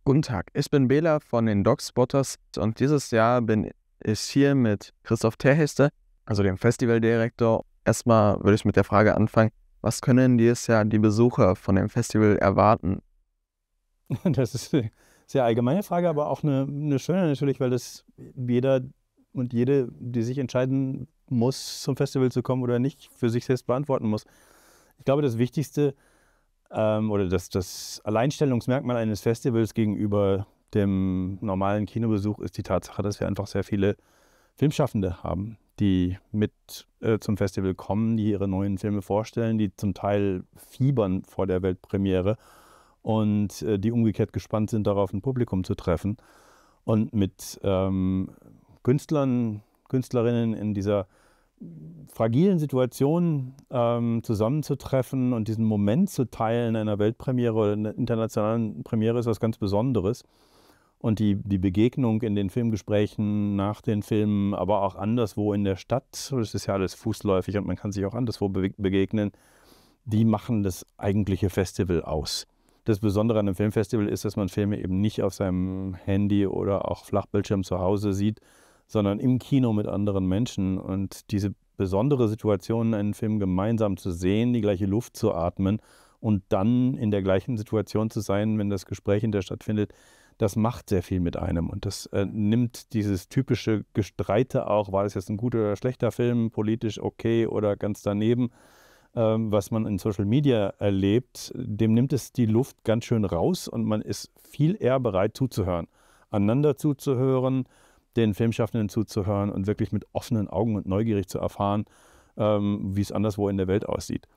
Guten Tag, ich bin Bela von den Dogspotters und dieses Jahr bin ich hier mit Christoph Terheste, also dem Festivaldirektor. Erstmal würde ich mit der Frage anfangen, was können dieses Jahr die Besucher von dem Festival erwarten? Das ist eine sehr allgemeine Frage, aber auch eine schöne natürlich, weil das jeder und jede, die sich entscheiden muss, zum Festival zu kommen oder nicht, für sich selbst beantworten muss. Ich glaube, das Wichtigste oder das Alleinstellungsmerkmal eines Festivals gegenüber dem normalen Kinobesuch ist die Tatsache, dass wir einfach sehr viele Filmschaffende haben, die mit zum Festival kommen, die ihre neuen Filme vorstellen, die zum Teil fiebern vor der Weltpremiere und die umgekehrt gespannt sind, darauf ein Publikum zu treffen. Und mit Künstlern, Künstlerinnen in dieser fragilen Situation zusammenzutreffen und diesen Moment zu teilen einer Weltpremiere oder einer internationalen Premiere ist was ganz Besonderes. Und die Begegnung in den Filmgesprächen nach den Filmen, aber auch anderswo in der Stadt, das ist ja alles fußläufig und man kann sich auch anderswo begegnen, die machen das eigentliche Festival aus. Das Besondere an einem Filmfestival ist, dass man Filme eben nicht auf seinem Handy oder auch Flachbildschirm zu Hause sieht, sondern im Kino mit anderen Menschen. Und diese besondere Situation, einen Film gemeinsam zu sehen, die gleiche Luft zu atmen und dann in der gleichen Situation zu sein, wenn das Gespräch in der stattfindet, das macht sehr viel mit einem. Und das nimmt dieses typische Gestreite auch, war das jetzt ein guter oder schlechter Film, politisch okay oder ganz daneben, was man in Social Media erlebt, dem nimmt es die Luft ganz schön raus und man ist viel eher bereit zuzuhören, einander zuzuhören, den Filmschaffenden zuzuhören und wirklich mit offenen Augen und neugierig zu erfahren, wie es anderswo in der Welt aussieht.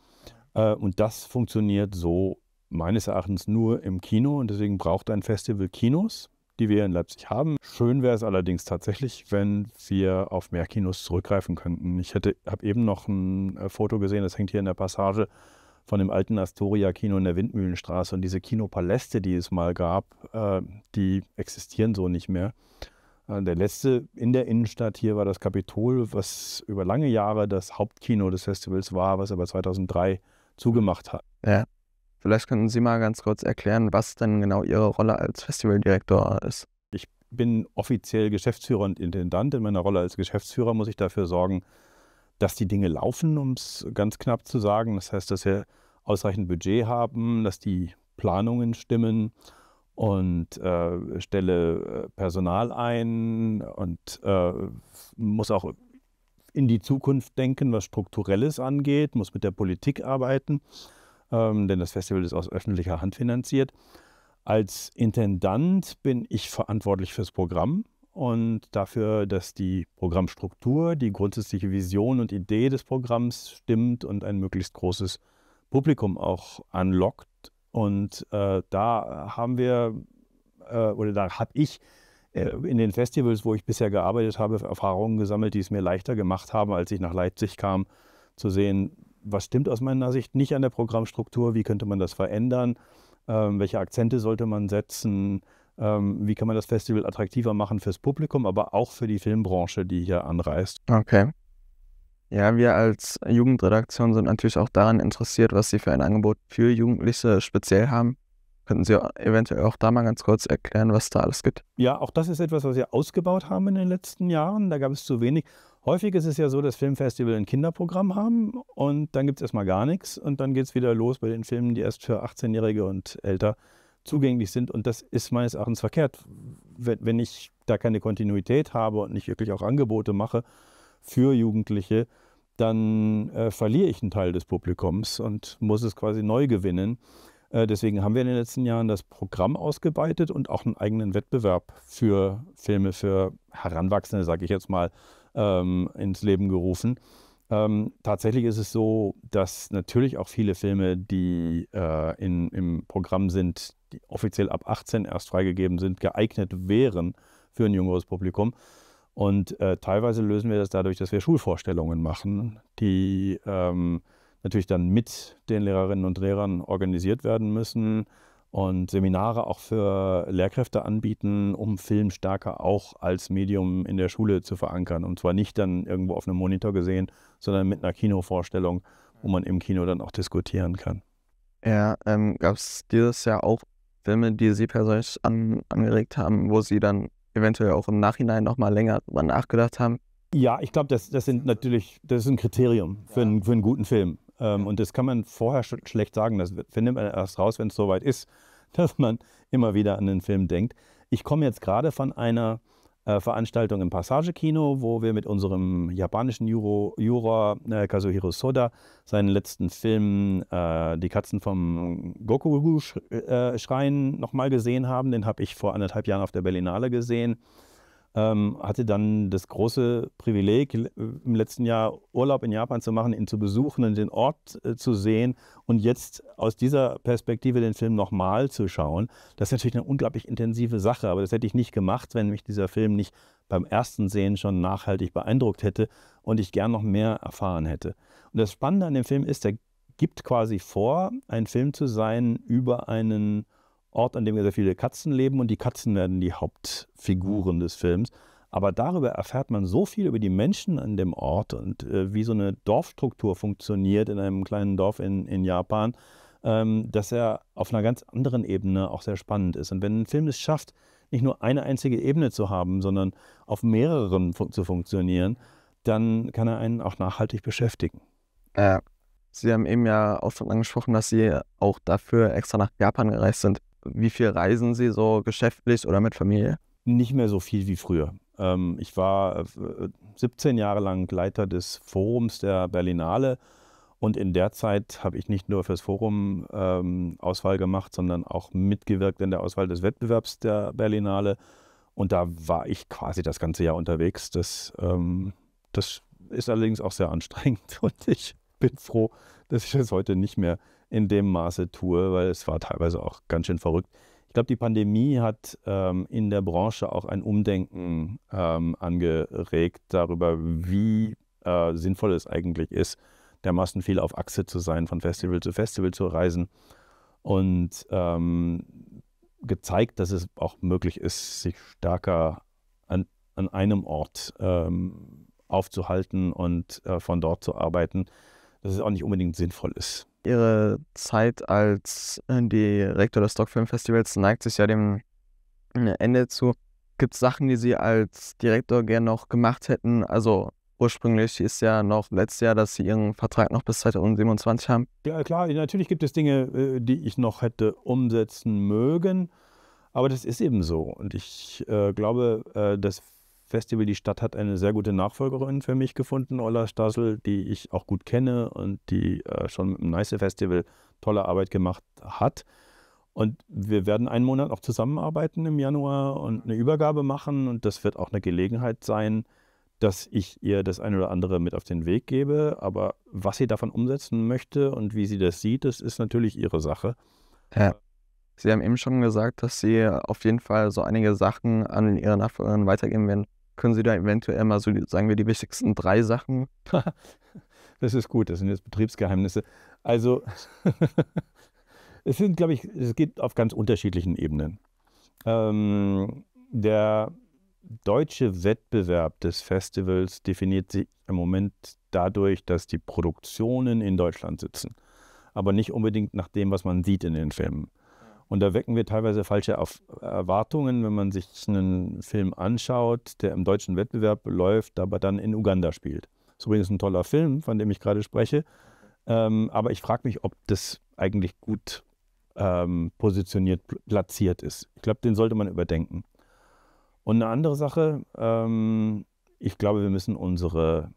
Und das funktioniert so meines Erachtens nur im Kino und deswegen braucht ein Festival Kinos, die wir in Leipzig haben. Schön wäre es allerdings tatsächlich, wenn wir auf mehr Kinos zurückgreifen könnten. Ich habe eben noch ein Foto gesehen, das hängt hier in der Passage von dem alten Astoria-Kino in der Windmühlenstraße. Und diese Kinopaläste, die es mal gab, die existieren so nicht mehr. Der letzte in der Innenstadt hier war das Kapitol, was über lange Jahre das Hauptkino des Festivals war, was aber 2003 zugemacht hat. Ja, vielleicht könnten Sie mal ganz kurz erklären, was denn genau Ihre Rolle als Festivaldirektor ist. Ich bin offiziell Geschäftsführer und Intendant. In meiner Rolle als Geschäftsführer muss ich dafür sorgen, dass die Dinge laufen, um es ganz knapp zu sagen. Das heißt, dass wir ausreichend Budget haben, dass die Planungen stimmen und stelle Personal ein und muss auch in die Zukunft denken, was Strukturelles angeht, muss mit der Politik arbeiten, denn das Festival ist aus öffentlicher Hand finanziert. Als Intendant bin ich verantwortlich fürs Programm und dafür, dass die Programmstruktur, die grundsätzliche Vision und Idee des Programms stimmt und ein möglichst großes Publikum auch anlockt. Und da haben wir, oder da habe ich in den Festivals, wo ich bisher gearbeitet habe, Erfahrungen gesammelt, die es mir leichter gemacht haben, als ich nach Leipzig kam, zu sehen, was stimmt aus meiner Sicht nicht an der Programmstruktur, wie könnte man das verändern, welche Akzente sollte man setzen, wie kann man das Festival attraktiver machen fürs Publikum, aber auch für die Filmbranche, die hier anreist. Okay. Ja, wir als Jugendredaktion sind natürlich auch daran interessiert, was Sie für ein Angebot für Jugendliche speziell haben. Könnten Sie eventuell auch da mal ganz kurz erklären, was da alles gibt? Ja, auch das ist etwas, was wir ausgebaut haben in den letzten Jahren. Da gab es zu wenig. Häufig ist es ja so, dass Filmfestival ein Kinderprogramm haben und dann gibt es erstmal gar nichts und dann geht es wieder los bei den Filmen, die erst für 18-Jährige und älter zugänglich sind. Und das ist meines Erachtens verkehrt. Wenn ich da keine Kontinuität habe und nicht wirklich auch Angebote mache für Jugendliche, dann verliere ich einen Teil des Publikums und muss es quasi neu gewinnen. Deswegen haben wir in den letzten Jahren das Programm ausgeweitet und auch einen eigenen Wettbewerb für Filme für Heranwachsende, sage ich jetzt mal, ins Leben gerufen. Tatsächlich ist es so, dass natürlich auch viele Filme, die im Programm sind, die offiziell ab 18 erst freigegeben sind, geeignet wären für ein jüngeres Publikum. Und teilweise lösen wir das dadurch, dass wir Schulvorstellungen machen, die natürlich dann mit den Lehrerinnen und Lehrern organisiert werden müssen und Seminare auch für Lehrkräfte anbieten, um Film stärker auch als Medium in der Schule zu verankern. Und zwar nicht dann irgendwo auf einem Monitor gesehen, sondern mit einer Kinovorstellung, wo man im Kino dann auch diskutieren kann. Ja, gab es dieses Jahr auch Filme, die Sie persönlich angeregt haben, wo Sie dann eventuell auch im Nachhinein nochmal länger drüber nachgedacht haben? Ja, ich glaube, das ist ein Kriterium für einen guten Film. Und das kann man vorher schlecht sagen. Das findet man erst raus, wenn es soweit ist, dass man immer wieder an den Film denkt. Ich komme jetzt gerade von einer Veranstaltung im Passage-Kino, wo wir mit unserem japanischen Juror Kazuhiro Soda seinen letzten Film Die Katzen vom Gokoku-Schrein nochmal gesehen haben. Den habe ich vor 1,5 Jahren auf der Berlinale gesehen. Hatte dann das große Privileg, im letzten Jahr Urlaub in Japan zu machen, ihn zu besuchen und den Ort zu sehen und jetzt aus dieser Perspektive den Film nochmal zu schauen. Das ist natürlich eine unglaublich intensive Sache, aber das hätte ich nicht gemacht, wenn mich dieser Film nicht beim ersten Sehen schon nachhaltig beeindruckt hätte und ich gern noch mehr erfahren hätte. Und das Spannende an dem Film ist, er gibt quasi vor, ein Film zu sein über einen Ort, an dem sehr viele Katzen leben und die Katzen werden die Hauptfiguren des Films. Aber darüber erfährt man so viel über die Menschen an dem Ort und wie so eine Dorfstruktur funktioniert in einem kleinen Dorf in Japan, dass er auf einer ganz anderen Ebene auch sehr spannend ist. Und wenn ein Film es schafft, nicht nur eine einzige Ebene zu haben, sondern auf mehreren zu funktionieren, dann kann er einen auch nachhaltig beschäftigen. Sie haben eben ja auch schon angesprochen, dass Sie auch dafür extra nach Japan gereist sind. Wie viel reisen Sie so geschäftlich oder mit Familie? Nicht mehr so viel wie früher. Ich war 17 Jahre lang Leiter des Forums der Berlinale und in der Zeit habe ich nicht nur fürs Forum Auswahl gemacht, sondern auch mitgewirkt in der Auswahl des Wettbewerbs der Berlinale und da war ich quasi das ganze Jahr unterwegs. Das ist allerdings auch sehr anstrengend und ich bin froh, dass ich das heute nicht mehr in dem Maße tue, weil es war teilweise auch ganz schön verrückt. Ich glaube, die Pandemie hat in der Branche auch ein Umdenken angeregt darüber, wie sinnvoll es eigentlich ist, dermaßen viel auf Achse zu sein, von Festival zu reisen und gezeigt, dass es auch möglich ist, sich stärker an einem Ort aufzuhalten und von dort zu arbeiten, dass es auch nicht unbedingt sinnvoll ist. Ihre Zeit als Direktor des Stockfilmfestivals neigt sich ja dem Ende zu. Gibt es Sachen, die Sie als Direktor gerne noch gemacht hätten? Also ursprünglich ist ja noch letztes Jahr, dass Sie Ihren Vertrag noch bis 2027 haben. Ja klar, natürlich gibt es Dinge, die ich noch hätte umsetzen mögen, aber das ist eben so. Und ich glaube, das Festival, die Stadt hat eine sehr gute Nachfolgerin für mich gefunden, Ola Stasel, die ich auch gut kenne und die schon mit dem Nice Festival tolle Arbeit gemacht hat. Und wir werden einen Monat noch zusammenarbeiten im Januar und eine Übergabe machen und das wird auch eine Gelegenheit sein, dass ich ihr das eine oder andere mit auf den Weg gebe. Aber was sie davon umsetzen möchte und wie sie das sieht, das ist natürlich ihre Sache. Ja. Sie haben eben schon gesagt, dass Sie auf jeden Fall so einige Sachen an Ihre Nachfolgerin weitergeben werden. Können Sie da eventuell mal so, sagen wir, die wichtigsten 3 Sachen? Das ist gut, das sind jetzt Betriebsgeheimnisse. Also, es geht auf ganz unterschiedlichen Ebenen. Der deutsche Wettbewerb des Festivals definiert sich im Moment dadurch, dass die Produktionen in Deutschland sitzen, aber nicht unbedingt nach dem, was man sieht in den Filmen. Und da wecken wir teilweise falsche Erwartungen, wenn man sich einen Film anschaut, der im deutschen Wettbewerb läuft, aber dann in Uganda spielt. Das ist übrigens ein toller Film, von dem ich gerade spreche. Aber ich frage mich, ob das eigentlich gut positioniert, platziert ist. Ich glaube, den sollte man überdenken. Und eine andere Sache, ich glaube, wir müssen unsere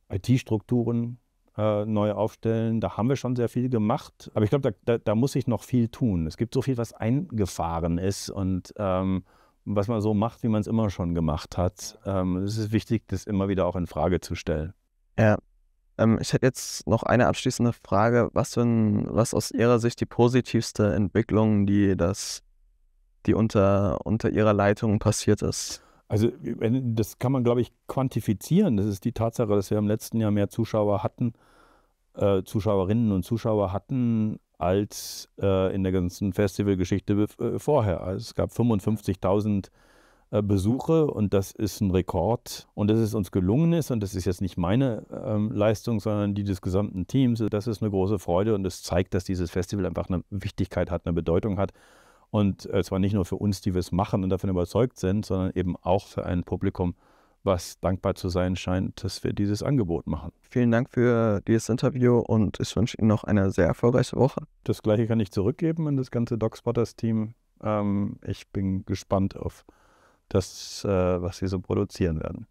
IT-Strukturen neu aufstellen. Da haben wir schon sehr viel gemacht. Aber ich glaube, da muss sich noch viel tun. Es gibt so viel, was eingefahren ist und was man so macht, wie man es immer schon gemacht hat. Es ist wichtig, das immer wieder auch in Frage zu stellen. Ja. Ich hätte jetzt noch eine abschließende Frage. Was aus Ihrer Sicht die positivste Entwicklung, die unter Ihrer Leitung passiert ist? Also das kann man, glaube ich, quantifizieren. Das ist die Tatsache, dass wir im letzten Jahr mehr Zuschauer hatten, Zuschauerinnen und Zuschauer hatten, als in der ganzen Festivalgeschichte vorher. Also es gab 55.000 Besuche und das ist ein Rekord und dass es uns gelungen ist und das ist jetzt nicht meine Leistung, sondern die des gesamten Teams. Das ist eine große Freude und es zeigt, dass dieses Festival einfach eine Wichtigkeit hat, eine Bedeutung hat und zwar nicht nur für uns, die wir es machen und davon überzeugt sind, sondern eben auch für ein Publikum, was dankbar zu sein scheint, dass wir dieses Angebot machen. Vielen Dank für dieses Interview und ich wünsche Ihnen noch eine sehr erfolgreiche Woche. Das Gleiche kann ich zurückgeben an das ganze DocSpotters-Team. Ich bin gespannt auf das, was Sie so produzieren werden.